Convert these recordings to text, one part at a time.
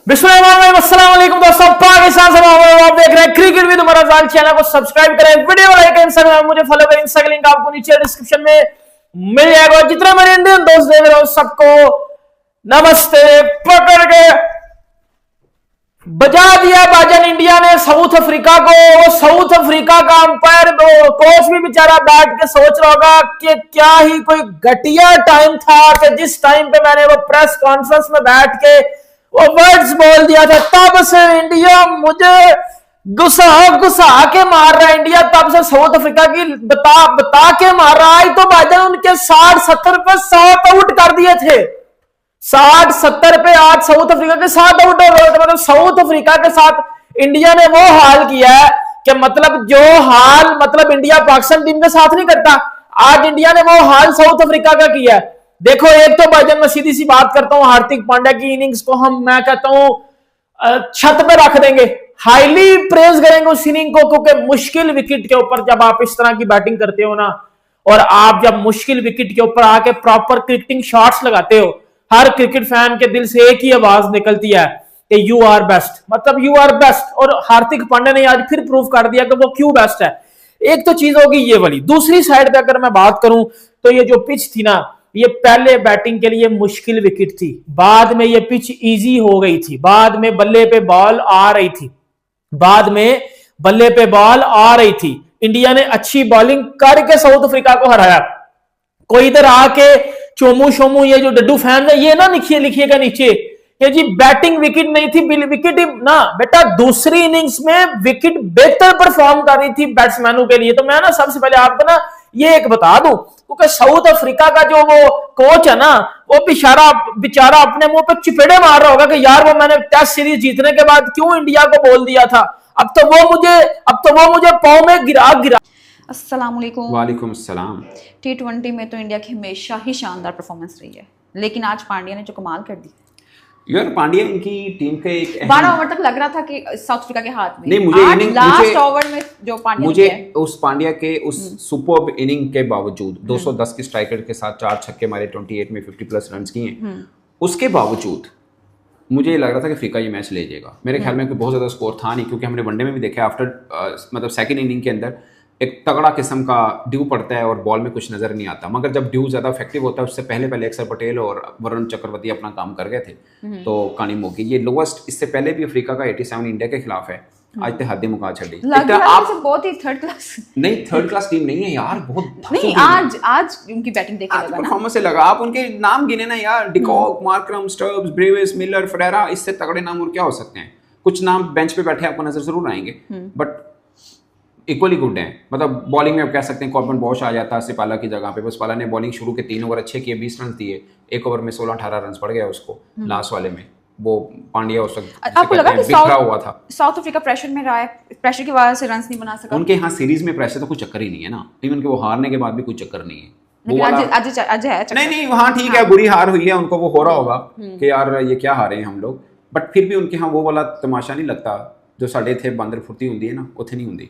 अस्सलामुअलैकुम दोस्तों, पाकिस्तान से आप देख रहे हैं cricket with Umar Afzal. Channel को सब्सक्राइब करें, वीडियो लाइक करें, इंस्टाग्राम मुझे फॉलो करें। इंस्टा लिंक आपको नीचे डिस्क्रिप्शन में मिल जाएगा। जितने मेरे इंडियन दोस्त देख रहे हो सबको नमस्ते। पकड़ के बजा दिया भाजन इंडिया ने साउथ अफ्रीका को। साउथ अफ्रीका का अंपायर कोच भी बेचारा बैठ के सोच रहा होगा कि क्या ही कोई घटिया टाइम था कि जिस टाइम पे मैंने वो प्रेस कॉन्फ्रेंस में बैठ के वो वर्ड्स बोल दिया था। तब से इंडिया मुझे गुस्सा के मार रहा है। इंडिया तब से साउथ अफ्रीका की बता के मार रहा है। तो भाईजान उनके 60-70 पे 7 आउट कर दिए थे। 60-70 पे आज साउथ अफ्रीका के 7 आउट हो गए। मतलब साउथ अफ्रीका के साथ इंडिया ने वो हाल किया है कि मतलब जो हाल मतलब इंडिया पाकिस्तान टीम के साथ नहीं करता, आज इंडिया ने वो हाल साउथ अफ्रीका का किया है। देखो, एक तो भाईजान मैं सीधी सी बात करता हूं, हार्दिक पांड्या की इनिंग्स को मैं कहता हूं छत पे रख देंगे, हाईली प्रेज करेंगे उस इनिंग को, क्योंकि मुश्किल विकेट के ऊपर जब आप इस तरह की बैटिंग करते हो ना, और आप जब मुश्किल विकेट के ऊपर आके प्रॉपर क्रिकेटिंग शॉट्स लगाते हो, हर क्रिकेट फैन के दिल से एक ही आवाज निकलती है कि यू आर बेस्ट, मतलब यू आर बेस्ट। और हार्दिक पांड्या ने आज फिर प्रूव कर दिया कि वो क्यों बेस्ट है। एक तो चीज होगी ये वाली। दूसरी साइड पे अगर मैं बात करूं तो ये जो पिच थी ना, ये पहले बैटिंग के लिए मुश्किल विकेट थी, बाद में ये पिच इजी हो गई थी, बाद में बल्ले पे बॉल आ रही थी, इंडिया ने अच्छी बॉलिंग करके साउथ अफ्रीका को हराया। कोई इधर आके चोमू ये जो डड्डू फैन है ये ना लिखिएगा नीचे कि जी बैटिंग विकेट नहीं थी, विकेट ना बेटा, दूसरी इनिंग्स में विकेट बेहतर परफॉर्म कर रही थी बैट्समैनों के लिए। तो मैं ना सबसे पहले आपको ना ये एक बता दूं, क्योंकि साउथ अफ्रीका का जो वो कोच है ना, वो बेचारा अपने मुंह पे चिपेड़े मार रहा होगा कि यार वो मैंने टेस्ट सीरीज जीतने के बाद क्यों इंडिया को बोल दिया था। अब तो वो मुझे पांव में गिरा। अस्सलामुअलैकुम। वालेकुम सलाम। T20 में तो इंडिया की हमेशा ही शानदार परफॉर्मेंस रही है, लेकिन आज पांड्या ने जो कमाल कर दी। यार पांड्या इनकी टीम के एक 12 ओवर तक लग रहा था कि साउथ अफ्रीका के हाथ में। नहीं, मुझे लास्ट ओवर में जो पांड्या मुझे उस पांड्या के उस सुपर्ब इनिंग के बावजूद 210 के स्ट्राइक रेट के साथ 4 छक्के मारे, 28 में 50+ रन किए, उसके बावजूद मुझे लग रहा था कि अफ्रीका ये मैच ले जाएगा। मेरे ख्याल में कोई बहुत ज्यादा स्कोर था नहीं, क्योंकि हमने वनडे में भी देखा आफ्टर मतलब सेकंड इनिंग के अंदर एक तगड़ा किस्म का ड्यू पड़ता है और बॉल में कुछ नजर नहीं आता। मगर जब ड्यू ज्यादा इफेक्टिव होता है, उससे पहले अक्षर पटेल और वरुण चक्रवर्ती अपना काम कर गए थे, तो कहानी मोगी। ये लोवेस्ट, इससे पहले भी अफ्रीका का 87 इंडिया के खिलाफ है। आज तो हद मुका छड़ी। आप बहुत ही थर्ड क्लास टीम नहीं है यार, बहुत नहीं। आज उनकी बैटिंग देखे लगा ना, परफॉर्मेंस से लगा। आप उनके नाम गिने ना यार, de Kock, Markram, Stubbs, Brevis, Miller, Ferreira, इससे तगड़े नाम और क्या हो सकते हैं। कुछ नाम बेंच पे बैठे आपको नजर जरूर आएंगे, बट इक्वली गुड है। मतलब बॉलिंग में आप कह सकते हैं कॉर्बन बॉश आ जाता है सिपाला की जगह पे। बस पाला ने बॉलिंग शुरू के 3 ओवर अच्छे किए, 20 रन दिए, एक ओवर में 16-18 रन पड़ गया उसको लास्ट वाले में। वो पांड्या उस वक्त आपको लगा कि बिखरा हुआ था। साउथ अफ्रीका प्रेशर में रहा है, प्रेशर की वजह से रन नहीं बना सका। उनके यहाँ सीरीज में प्रेशर तो कुछ चक्कर ही नहीं है ना, इवन के वो हारने के बाद भी कोई चक्कर नहीं है। आज है नहीं वहाँ ठीक है, बुरी हार हुई है, उनको वो हो रहा होगा कि यार ये क्या हारे हैं हम लोग, बट फिर भी उनके यहाँ वो वाला तमाशा नहीं लगता जो साढ़े थे बंदर फुर्ती होंगी है ना, उतनी नहीं होंगी।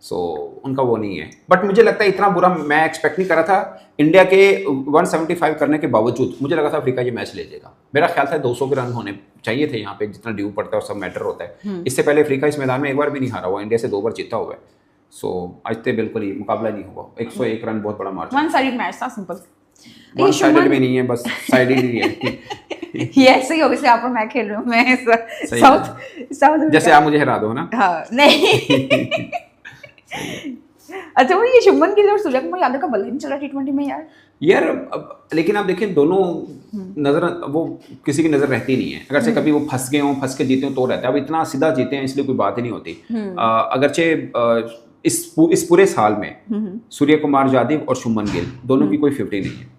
सो उनका वो नहीं है। बट मुझे लगता है इतना बुरा मैं एक्सपेक्ट नहीं कर रहा था। इंडिया के 175 करने के बावजूद मुझे लगा था अफ्रीका ये मैच ले जाएगा। मेरा ख्याल था 200 के रन होने चाहिए थे यहाँ पे, जितना ड्यू पड़ता है और सब मैटर होता है। इससे पहले अफ्रीका इस मैदान में एक बार भी नहीं हारा हुआ, इंडिया से 2 बार जीता हुआ है। सो आज तो बिल्कुल ही मुकाबला नहीं हुआ। 101 रन बहुत बड़ा मार्जिन। वन साइडेड मैच था, सिंपल। वन साइडेड भी नहीं है, बस साइडेड ही है। ये ऐसे ही हो गया, आप और मैं खेल रही हूँ, मैं साउथ जैसे आप मुझे हरा दो ना। हाँ, नहीं। अच्छा, वो ये शुभमन गिल और सूर्य कुमार यादव का बल्ला नहीं चला T20 में यार। लेकिन आप देखें दोनों नजर, वो किसी की नजर रहती नहीं है। अगरचे कभी वो फंस गए हों, फंस के जीते हो तो रहता है। अब इतना सीधा जीते हैं इसलिए कोई बात ही नहीं होती। अगरचे इस पूरे साल में सूर्य कुमार यादव और शुभमन गिल दोनों की कोई 50 नहीं है।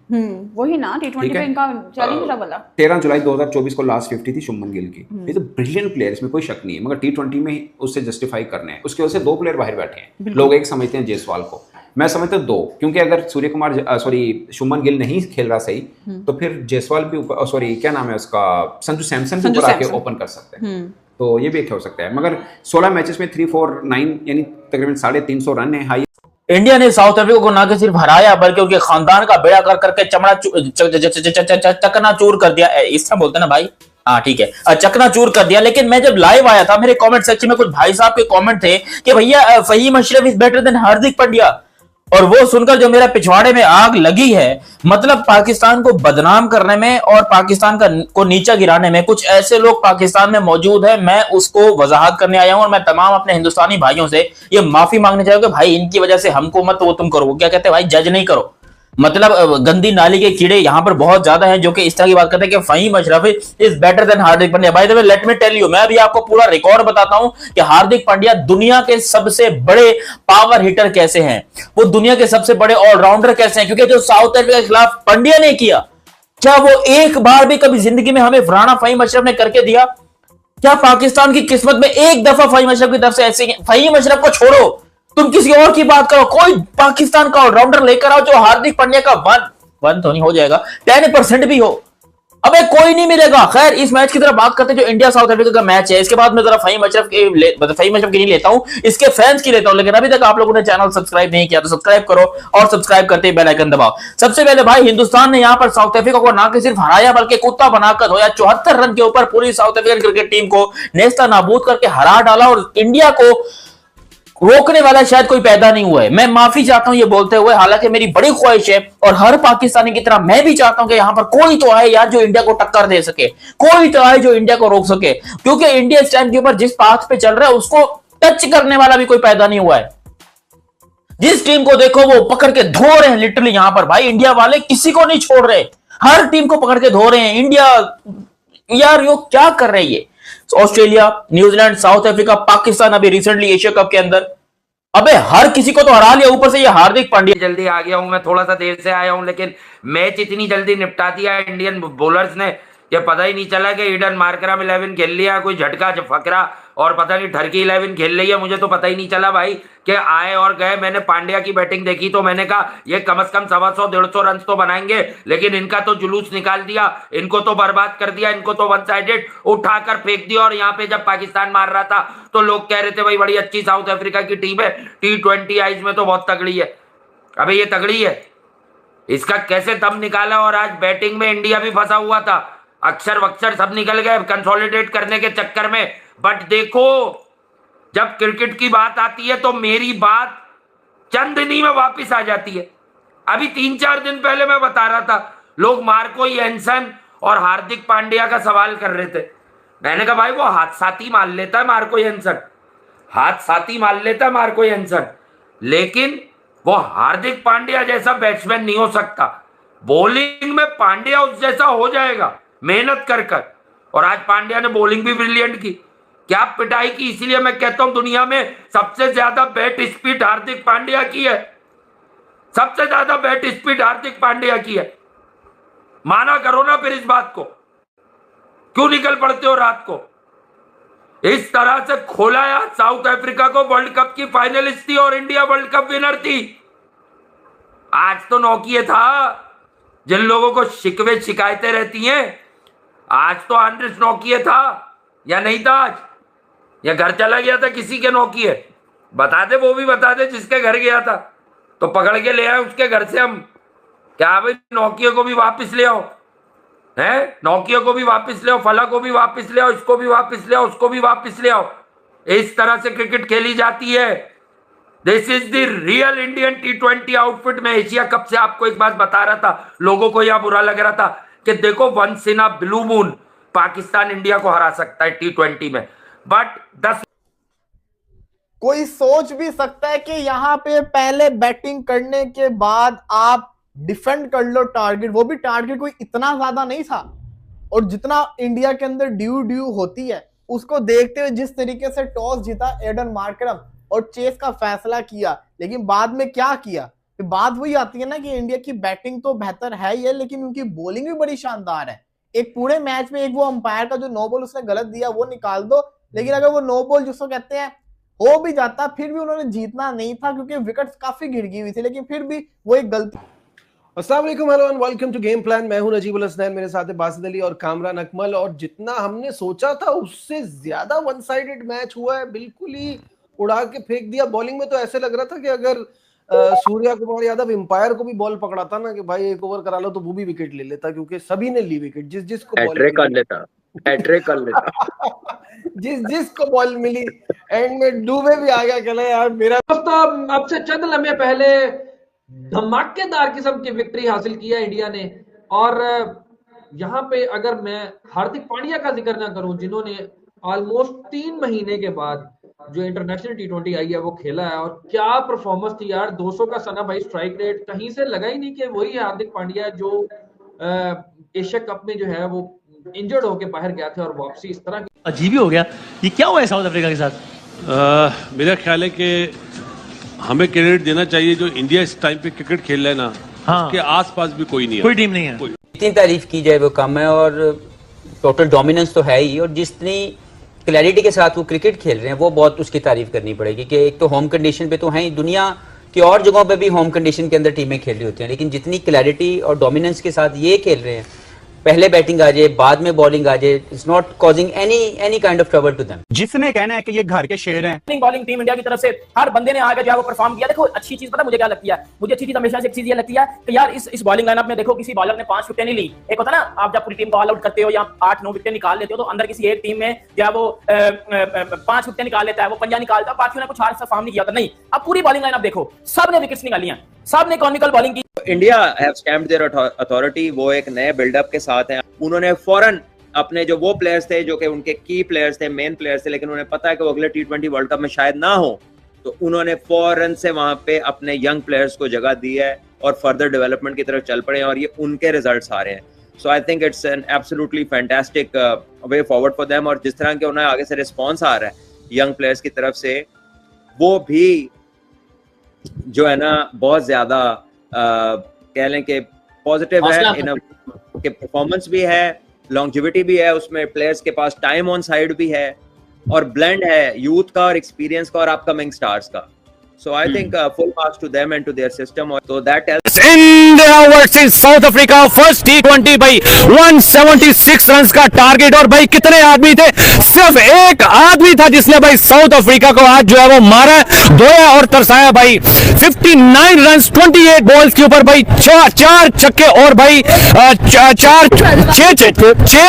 वही ना, T20 पे इनका चैलेंज था बल्ला। 13 जुलाई 2024 को लास्ट 50 थी शुभमन गिल की। ये तो ब्रिलियंट प्लेयर, इसमें कोई शक नहीं है, मगर T20 में उससे जस्टिफाई करने हैं। उसके वजह से 2 प्लेयर बाहर बैठे हैं। लोग एक समझते हैं जायसवाल को, मैं समझता हूँ 2, क्योंकि अगर शुभमन गिल नहीं खेल रहा सही तो फिर जायसवाल भी क्या नाम है उसका, संजू सैमसन भी ऊपर आके ओपन कर सकते हैं। तो ये भी एक हो सकता है। मगर 16 मैचेस में 349 यानी तकरीबन 350 रन है हाई। इंडिया ने साउथ अफ्रीका को न सिर्फ हराया बल्कि उनके खानदान का बेड़ा कर करके चमड़ा चकनाचूर कर दिया। इस तरह बोलते ना भाई, हाँ ठीक है, चकनाचूर कर दिया। लेकिन मैं जब लाइव आया था, मेरे कमेंट सेक्शन में कुछ भाई साहब के कमेंट थे कि भैया Faheem Ashraf is better than Hardik Pandya, और वो सुनकर जो मेरा पिछवाड़े में आग लगी है, मतलब पाकिस्तान को बदनाम करने में और पाकिस्तान को नीचा गिराने में कुछ ऐसे लोग पाकिस्तान में मौजूद है। मैं उसको वजाहत करने आया हूं और मैं तमाम अपने हिंदुस्तानी भाइयों से ये माफी मांगने चाहूंगा, भाई इनकी वजह से हमको मत वो तुम करो, वो क्या कहते हैं भाई, जज नहीं करो। मतलब गंदी नाली के कीड़े यहाँ पर बहुत ज्यादा हैं जो कि इस तरह की बात करते हैं कि Faheem Ashraf is better than Hardik Pandya. By the way let me tell you, मैं अभी आपको पूरा रिकॉर्ड बताता हूं कि हार्दिक पांड्या दुनिया के सबसे बड़े पावर हिटर कैसे हैं, वो दुनिया के सबसे बड़े ऑलराउंडर कैसे हैं। क्योंकि जो साउथ अफ्रीका के खिलाफ पांड्या ने किया, क्या वो एक बार भी कभी जिंदगी में हमें राणा फहीम अशरफ ने करके दिया? क्या पाकिस्तान की किस्मत में एक दफा फहीम अशरफ की तरफ से ऐसे, फहीम अशरफ को छोड़ो, तुम किसी और की बात करो, कोई पाकिस्तान का ऑलराउंडर लेकर आओ जो हार्दिक पांड्या का वन तो नहीं हो जाएगा, 10% भी हो, अबे कोई नहीं मिलेगा। खैर, इस मैच की तरफ बात करते हैं जो इंडिया साउथ अफ्रीका का मैच है। इसके बाद मैं जरा फहीम अशरफ की नहीं लेता हूं, इसके फैंस की लेता हूं। लेकिन अभी तक आप लोगों ने चैनल सब्सक्राइब नहीं किया तो सब्सक्राइब करो, और सब्सक्राइब करते ही बेल आइकन दबाओ। सबसे पहले भाई, हिंदुस्तान ने यहां पर साउथ अफ्रीका को ना कि सिर्फ हराया बल्कि कुत्ता बनाकर धोया। 74 रन के ऊपर पूरी साउथ अफ्रीकन क्रिकेट टीम को नेस्ता नाबूद करके हरा डाला, और इंडिया को रोकने वाला शायद कोई पैदा नहीं हुआ है। मैं माफी चाहता हूं ये बोलते हुए, हालांकि मेरी बड़ी ख्वाहिश है और हर पाकिस्तानी की तरह मैं भी चाहता हूं कि यहां पर कोई तो आए यार जो इंडिया को टक्कर दे सके, कोई तो आए जो इंडिया को रोक सके। क्योंकि इंडिया इस टाइम के ऊपर जिस पाथ पे चल रहा है उसको टच करने वाला भी कोई पैदा नहीं हुआ है। जिस टीम को देखो वो पकड़ के धो रहे हैं लिटरली यहां पर भाई, इंडिया वाले किसी को नहीं छोड़ रहे, हर टीम को पकड़ के धो रहे हैं। इंडिया यार यो क्या कर रही है? Australia, New Zealand, south Africa, Pakistan अभी रिसेंटली एशिया कप के अंदर, अबे हर किसी को तो हरा लिया, ऊपर से ये हार्दिक पांड्या। जल्दी आ गया हूं मैं, थोड़ा सा देर से आया हूं, लेकिन मैच इतनी जल्दी निपटा दिया इंडियन बॉलर्स ने कि पता ही नहीं चला कि ईडन मार्करम 11 खेल लिया, कोई झटका फकरा और पता नहीं ठरकी 11 खेल रही है। मुझे तो पता ही नहीं चला भाई कि आए और गए। मैंने पांड्या की बैटिंग देखी तो मैंने कहा ये कम से कम 125-150 रन तो बनाएंगे, लेकिन इनका तो जुलूस निकाल दिया, इनको तो बर्बाद कर दिया, इनको तो वन साइडेड उठाकर फेंक दिया। और यहाँ पे जब पाकिस्तान मार रहा था तो लोग कह रहे थे भाई बड़ी अच्छी साउथ अफ्रीका की टीम है, T20 आइज में तो बहुत तगड़ी है। अबे ये तगड़ी है, इसका कैसे दम निकाला। और आज बैटिंग में इंडिया भी फंसा हुआ था, अक्षर वक्षर सब निकल गए कंसोलिडेट करने के चक्कर में। बट देखो, जब क्रिकेट की बात आती है तो मेरी बात चंद दिनी में वापस आ जाती है। अभी 3-4 दिन पहले मैं बता रहा था, लोग मार्को येंसन और हार्दिक पांड्या का सवाल कर रहे थे। मैंने कहा भाई वो हादसाती मान लेता है मार्को येंसन, हादसाती मान लेता है मार्को येंसन, लेकिन वो हार्दिक पांड्या जैसा बैट्समैन नहीं हो सकता। बॉलिंग में पांड्या उस जैसा हो जाएगा मेहनत कर कर। और आज पांड्या ने बॉलिंग भी ब्रिलियंट की, क्या पिटाई की। इसीलिए मैं कहता हूं दुनिया में सबसे ज्यादा बैट स्पीड हार्दिक पांड्या की है, सबसे ज्यादा बैट स्पीड हार्दिक पांड्या की है। माना करो ना फिर इस बात को, क्यों निकल पड़ते हो रात को। इस तरह से खोला यार साउथ अफ्रीका को, वर्ल्ड कप की फाइनलिस्ट थी और इंडिया वर्ल्ड कप विनर थी। आज तो नौकिया था, जिन लोगों को शिकवे शिकायतें रहती हैं, आज तो आंद्रेस नौकिया था या नहीं था आज, या घर चला गया था किसी के नौकिया, बता दे, वो भी बता दे जिसके घर गया था, तो पकड़ के ले आए उसके घर से हम। क्या भाई नौकिया को भी वापस ले आओ, है नौकिया को भी वापस ले आओ, फला को भी वापस ले आओ, इसको भी वापस ले आओ, उसको भी वापस ले आओ। इस तरह से क्रिकेट खेली जाती है। This is the real Indian T20 outfit. में एशिया कप से आपको एक बात बता रहा था, लोगों को यह बुरा लग रहा था कि देखो once in a blue moon Pakistan India को हरा सकता है T20 में, बट 10 कोई सोच भी सकता है कि यहाँ पे पहले बैटिंग करने के बाद आप डिफेंड कर लो टारगेट, वो भी टारगेट कोई इतना ज्यादा नहीं था, और जितना इंडिया के अंदर ड्यू होती है उसको देखते हुए जिस तरीके से टॉस जीता एडन मार्करम और चेस का फैसला किया। लेकिन बाद में क्या किया, बात वही आती है ना कि इंडिया की बैटिंग तो बेहतर है ही है, लेकिन उनकी बॉलिंग भी बड़ी शानदार है। एक पूरे मैच में एक वो अंपायर का जो नो बॉल उसने गलत दिया वो निकाल दो, लेकिन अगर वो नो बॉल जिसको कहते हैं हो भी जाता फिर भी उन्होंने जीतना नहीं था, क्योंकि विकेट्स काफी गिर गई हुई थी, लेकिन फिर भी वो एक गलती। अस्सलाम वालेकुम, hello and welcome to game plan. मैं हूं नजीब उल हसनैन, मेरे साथ है बासित अली और कामरान अकमल। और जितना हमने सोचा था उससे ज्यादा वन साइडेड मैच हुआ है, बिल्कुल ही उड़ा के फेंक दिया। बॉलिंग में तो ऐसे लग रहा था कि अगर सूर्या कुमार यादव एम्पायर को भी बॉल पकड़ाता ना कि भाई एक ओवर करा लो, तो वो भी विकेट ले लेता, क्योंकि सभी ने ली विकेट, जिस जिसको बॉल कर लेता। हैट्रिक कर लेता। जिसको बॉल मिली एंड में डूबे भी आ गया, कहला यार मेरा दोस्तों अब से चंद लम्हे पहले धमाकेदार किस्म की विक्ट्री हासिल किया इंडिया ने। और यहाँ पे अगर मैं हार्दिक पांड्या का जिक्र ना करूं, जिन्होंने ऑलमोस्ट 3 महीने के बाद जो इंटरनेशनल टी20 आई है वो खेला है, और क्या परफॉर्मेंस थी यार। 200 का सना भाई स्ट्राइक रेट कहीं से लगा ही नहीं कि वही है हार्दिक पांड्या जो एशिया कप में जो है वो इंजर्ड होके बाहर गया था और वापसी इस तरह की। अजीब ही हो गया, ये क्या हुआ है साउथ अफ्रीका के साथ? मेरा ख्याल है कि हमें क्रेडिट देना चाहिए जो इंडिया इस टाइम पे क्रिकेट खेल रहा है ना, हाँ। उसके आसपास भी कोई नहीं है, कोई टीम नहीं है। जितनी तारीफ की जाए वो कम है, और टोटल डोमिनेंस तो है ही, और जितनी क्लैरिटी के साथ वो क्रिकेट खेल रहे हैं वो बहुत उसकी तारीफ करनी पड़ेगी कि एक तो होम कंडीशन पे तो है ही, दुनिया की और जगहों पे भी होम कंडीशन के अंदर टीमें खेल रही होती हैं, लेकिन जितनी क्लैरिटी और डोमिनेंस के साथ ये खेल रहे हैं, पहले बैटिंग आ जाए बाद में बॉलिंग आ जाए, it's not causing any kind of trouble to them. जिसने कहना है कि ये घर के शेर हैं, बॉलिंग टीम इंडिया की तरफ से हर बंदे ने आगे जो है वो परफॉर्म किया। देखो अच्छी चीज पता मुझे क्या लगती है, मुझे अच्छी चीज हमेशा से एक चीज ये लगती है कि यार इस बॉलिंग लाइनअप में देखो किसी बॉलर ने 5 विकेट नहीं ली। एक होता है ना, आप जब पूरी टीम को ऑल आउट करते हो या 8-9 विकेट निकाल लेते हो, तो अंदर किसी एक टीम में जो है वो 5 विकेट निकाल लेता है, वो पंजा निकालता है, बाकियों ने कुछ हार परफॉर्म नहीं किया था। नहीं, अब पूरी बॉलिंग लाइनअप देखो, सबने विकेट्स निकाली हैं, सबने इकोनॉमिकल बॉलिंग की। India have stamped there authority, वो एक नए बिल्डअप के साथ हैं। उन्होंने फौरन अपने जो वो प्लेयर्स थे जो कि उनके की प्लेयर्स थे, मेन प्लेयर्स थे, लेकिन उन्हें पता है कि वो अगले T20 वर्ल्ड कप में शायद ना हो, तो उन्होंने फौरन से वहां पे अपने यंग प्लेयर्स को जगह दी है और फर्दर डेवलपमेंट की तरफ चल पड़े हैं, और ये उनके रिजल्ट्स आ रहे हैं। So I think it's an absolutely fantastic way forward for them, और जिस तरह के उन्हें आगे से रिस्पॉन्स आ रहा है यंग प्लेयर्स की तरफ से, वो भी जो है ना बहुत ज्यादा कह लें कि पॉजिटिव है, इन के परफॉर्मेंस भी है, लॉन्जिविटी भी है, उसमें प्लेयर्स के पास टाइम ऑन साइड भी है, और ब्लेंड है यूथ का और एक्सपीरियंस का और अपकमिंग स्टार्स का। So I think full marks to them and to their system. So that tells India versus south Africa first T20 भाई 176 रन का टारगेट, और भाई कितने आदमी थे? सिर्फ एक आदमी था जिसने भाई साउथ अफ्रीका को आज जो है वो मारा, धोया और तरसाया भाई। 59 रन 28 बॉल्स के ऊपर भाई, 4 छक्के और भाई 6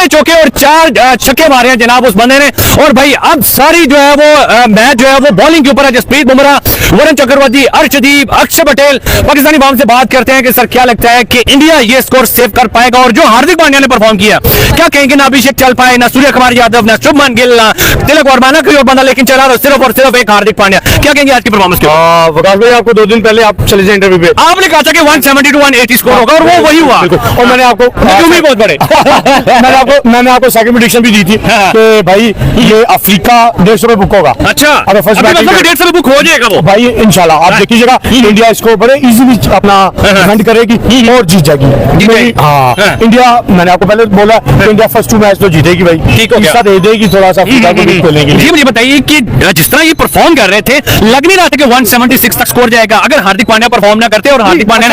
चौके और 4 छक्के मारे हैं जनाब उस बंदे ने। और भाई अब सारी जो है वो मैच जो है वो बॉलिंग के ऊपर है। जसप्रीत बुमराह, वरुण चक्रवर्ती, अर्शदीप, अक्षय पटेल पाकिस्तानी बाउंस से बात करते हैं कि सर क्या लगता है कि इंडिया ये स्कोर सेव कर पाएगा? और जो हार्दिक पांड्या ने परफॉर्म किया, क्या कहेंगे? ना अभिषेक चल पाए, ना सूर्य कुमार यादव, ना शुभमन गिल, ना तिलक वर्मा, ना कोई और बंदा, लेकिन चला रहा सिर्फ और सिर्फ एक हार्दिक पांड्या। क्या कहेंगे आज की परफॉर्मेंस के? विकास भाई, आपको 2 दिन पहले आप चले जाए इंटरव्यू पे, आपने कहा था कि 170 to 180 स्कोर होगा, और वो वही हुआ। और मैंने आपको भी बहुत बड़े मैंने आपको सेकंड प्रेडिक्शन भी दी थी कि भाई ये अफ्रीका 150 पे बुक होगा। अच्छा, अगर फर्स्ट मैच 150 पे बुक हो जाएगा वो भाई इंशाल्लाह। आप देखिएगा इंडिया इसको बड़े इजीली अपना डिफेंड करेगी और जीत जाएगी। हाँ, इंडिया मैंने आपको पहले बोला कि इंडिया फर्स्ट 2 मैच तो जीतेगी भाई, ठीक हो गया, हिस्सा दे देगी थोड़ा सा अफ्रीका को भी खेलेंगे। जी मुझे बताइए कि जिस तरह ये परफॉर्म कर रहे थे, लग नहीं रहा था कि 176 तक स्कोर जाएगा अगर हार्दिक पांड्या परफॉर्म ना करते? और हार्दिक पांड्या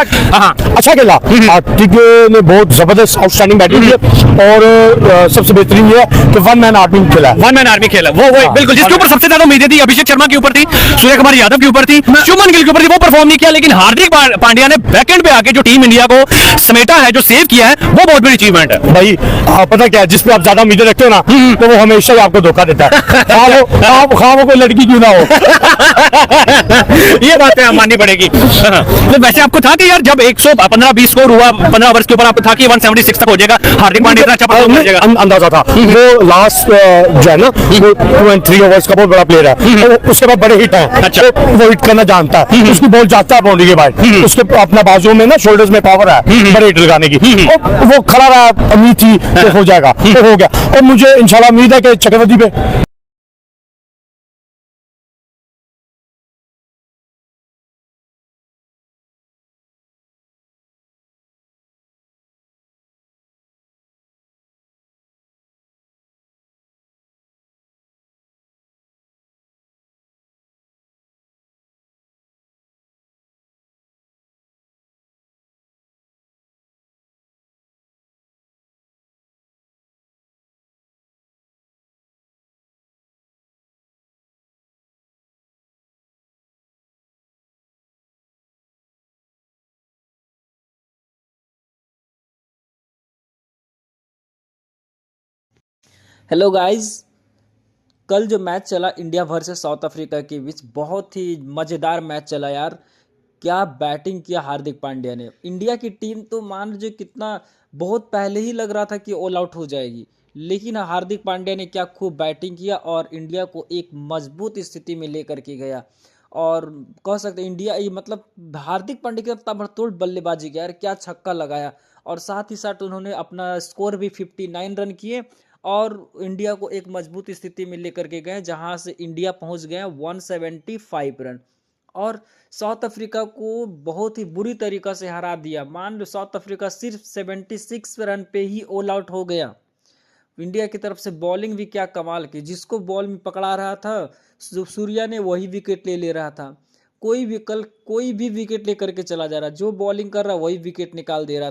अच्छा खेला, हार्दिक ने बहुत जबरदस्त आउटस्टैंडिंग बैटिंग की, और सबसे बेहतरीन ये है कि वन मैन आर्मी खेला, वो बिल्कुल जिसके ऊपर सबसे ज्यादा उम्मीदें थी, अभिषेक शर्मा के ऊपर थी, सूर्य कुमार यादव के ऊपर थी, शुभमन गिल के ऊपर थी, वो परफॉर्म नहीं किया। लेकिन हार्दिक पांड्या ने बैकएंड पे आके जो टीम इंडिया को समेटा है, जो सेव किया है, वो बहुत बड़ी अचीवमेंट है भाई। पता क्या है, जिस पे आप ज्यादा उम्मीदें रखते हो ना, तो वो हमेशा ही आपको धोखा देता है, खाओ कोई लड़की क्यों ना हो। ये बात है माननी पड़ेगी। तो वैसे आपको था कि यार जब 115-20 स्कोर हुआ 15 ओवर्स के ऊपर, आपको था कि 176 तक हो जाएगा, हार्दिक पांड्या इतना अच्छा परफॉर्म कर जाएगा? अंदाजा था। वो लास्ट जो है ना, वो 2 और 3 ओवर्स का बहुत बड़ा प्लेयर है, तो उसके बाद बड़े हिट है। अच्छा, वो हिट करना जानता है, उसकी बॉल जाता है बाउंड्री के बाहर, उसके अपना बाजू में ना शोल्डर्स में पावर है बड़े हिट लगाने की, और वो खड़ा रहा, उम्मीद थी कि हो जाएगा, तो हो गया। और मुझे इंशाल्लाह उम्मीद है कि चक्रवर्ती पे हेलो गाइस, कल जो मैच चला इंडिया वर्सेस साउथ अफ्रीका के बीच, बहुत ही मज़ेदार मैच चला यार। क्या बैटिंग किया हार्दिक पांड्या ने। इंडिया की टीम तो मान लीजिए कितना, बहुत पहले ही लग रहा था कि ऑल आउट हो जाएगी, लेकिन हार्दिक पांड्या ने क्या खूब बैटिंग किया और इंडिया को एक मजबूत स्थिति में लेकर के गया। और कह सकते हैं इंडिया ये मतलब हार्दिक पांड्या की ताबड़तोड़ बल्लेबाजी किया यार, क्या छक्का लगाया। और साथ ही साथ उन्होंने अपना स्कोर भी 59 रन किए और इंडिया को एक मजबूत स्थिति में लेकर के गए, जहां से इंडिया पहुंच गया 175 रन और साउथ अफ्रीका को बहुत ही बुरी तरीका से हरा दिया। मान लो साउथ अफ्रीका सिर्फ 76 रन पे ही ऑल आउट हो गया। इंडिया की तरफ से बॉलिंग भी क्या कमाल की, जिसको बॉल में पकड़ा रहा था सूर्या ने वही विकेट ले रहा था। कोई भी विकेट लेकर के चला जा रहा, जो बॉलिंग कर रहा वही विकेट निकाल दे रहा था।